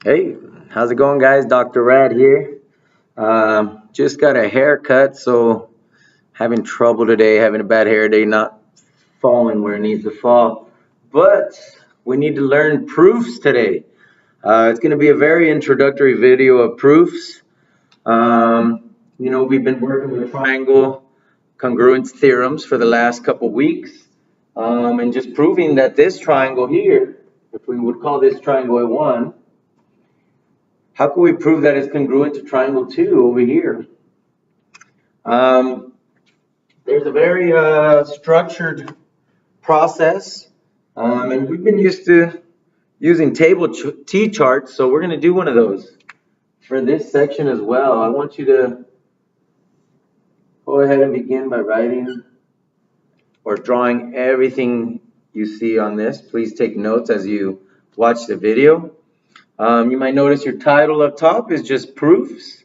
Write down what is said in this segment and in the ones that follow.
Hey, how's it going, guys? Dr. Rad here. Just got a haircut, so having trouble today, having a bad hair day, not falling where it needs to fall. But we need to learn proofs today. It's going to be a very introductory video of proofs. We've been working with triangle congruence theorems for the last couple weeks, and just proving that this triangle here, if we would call this triangle A1, how can we prove that it's congruent to triangle 2 over here? Um, there's a very structured process, and we've been used to using table T-charts, so we're going to do one of those for this section as well. I want you to go ahead and begin by writing or drawing everything you see on this. Please take notes as you watch the video. You might notice your title up top is just proofs.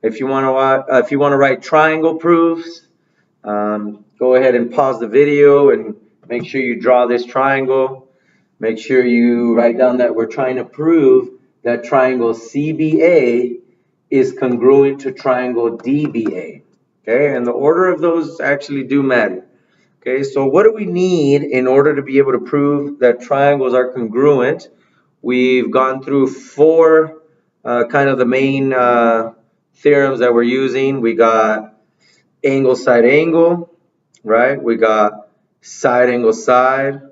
If you want to write triangle proofs, go ahead and pause the video and make sure you draw this triangle. Make sure you write down that we're trying to prove that triangle CBA is congruent to triangle DBA. Okay, and the order of those actually do matter. Okay, so what do we need in order to be able to prove that triangles are congruent? We've gone through four kind of the main theorems that we're using. We got angle side angle, right? We got side angle side.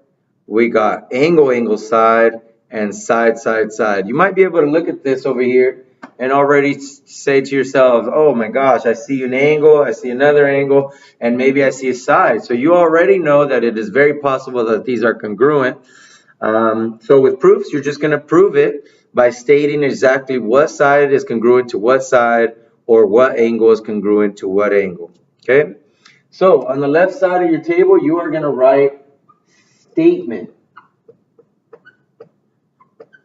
We got angle angle side and side side side. You might be able to look at this over here and already say to yourself, oh my gosh, I see an angle, I see another angle, and maybe I see a side. So you already know that it is very possible that these are congruent. So with proofs, you're just going to prove it by stating exactly what side is congruent to what side or what angle is congruent to what angle. Okay? So on the left side of your table, you are going to write statement.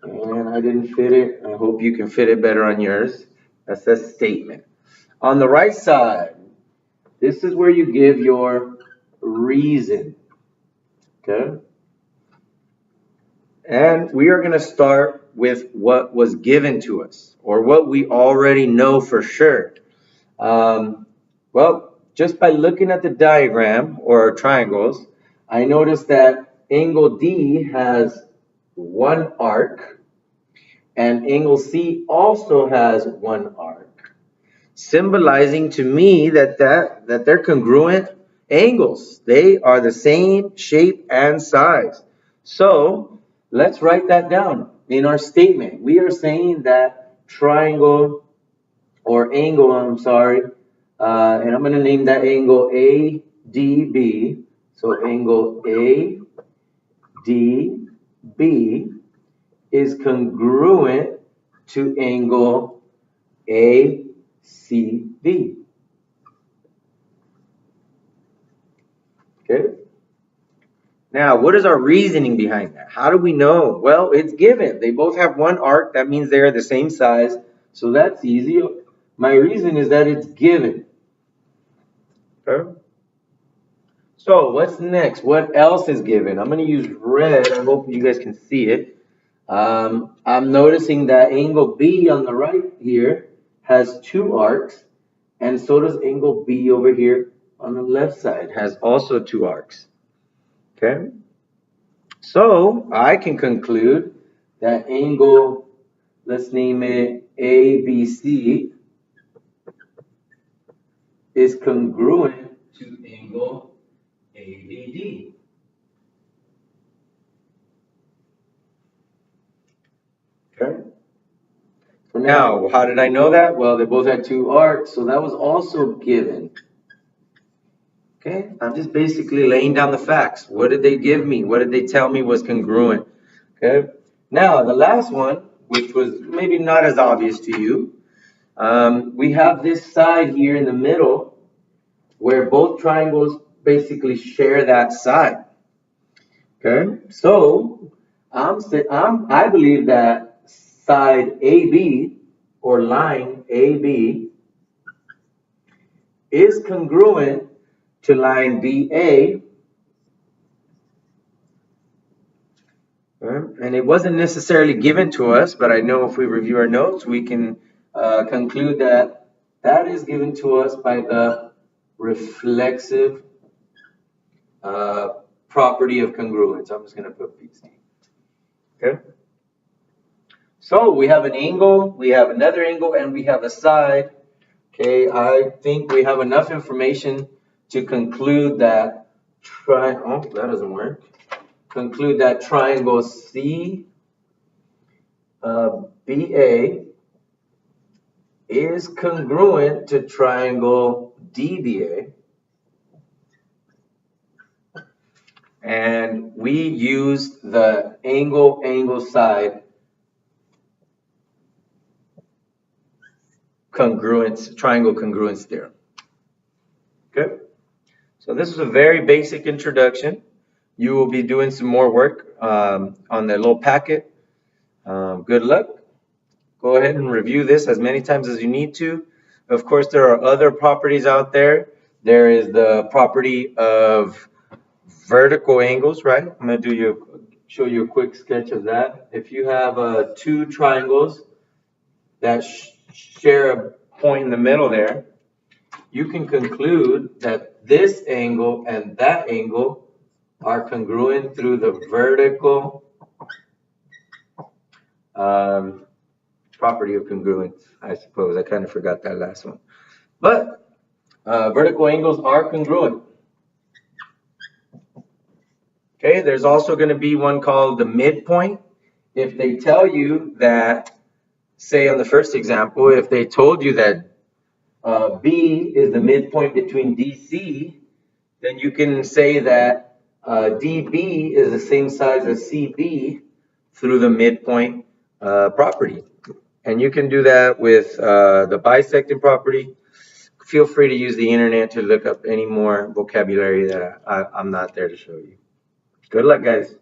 And I didn't fit it. I hope you can fit it better on yours. That says statement. On the right side, this is where you give your reason. Okay? And we are going to start with what was given to us, or what we already know for sure. Well, just by looking at the diagram or triangles, I noticed that angle D has one arc, and angle C also has one arc, symbolizing to me that they're congruent angles. They are the same shape and size. So let's write that down in our statement. We are saying that triangle or angle, I'm sorry, and I'm going to name that angle ADB. So angle ADB is congruent to angle ACB. Okay? Now, what is our reasoning behind that? How do we know? Well, it's given. They both have one arc. That means they're the same size. So that's easy. My reason is that it's given. Okay? So what's next? What else is given? I'm going to use red. I hope you guys can see it. I'm noticing that angle B on the right here has two arcs, and so does angle B over here on the left side, has also two arcs. Okay? So I can conclude that angle, let's name it ABC, is congruent to angle ABD. Okay? So now, how did I know that? Well, they both had two arcs, so that was also given. Okay? I'm just basically laying down the facts. What did they give me? What did they tell me was congruent? Okay? Now, the last one, which was maybe not as obvious to you, we have this side here in the middle where both triangles basically share that side. Okay? So, I believe that side AB or line AB is congruent to line BA. And it wasn't necessarily given to us, but I know if we review our notes, we can conclude that that is given to us by the reflexive property of congruence. I'm just going to put PC. Okay. So we have an angle, we have another angle, and we have a side. Okay, I think we have enough information to conclude that that doesn't work. Conclude that triangle CBA is congruent to triangle DBA. And we use the angle side triangle congruence theorem. Okay, so this is a very basic introduction. You will be doing some more work on the little packet. Good luck. Go ahead and review this as many times as you need to. Of course, there are other properties out there. There is the property of vertical angles, right? I'm going to show you a quick sketch of that. If you have two triangles that share a point in the middle there, you can conclude that this angle and that angle are congruent through the vertical property of congruence, I suppose. I kind of forgot that last one. But vertical angles are congruent. Okay, there's also going to be one called the midpoint. If they tell you that, say on the first example, if they told you that B is the midpoint between DC, then you can say that DB is the same size as CB through the midpoint property. And you can do that with the bisecting property. Feel free to use the internet to look up any more vocabulary that I'm not there to show you. Good luck, guys.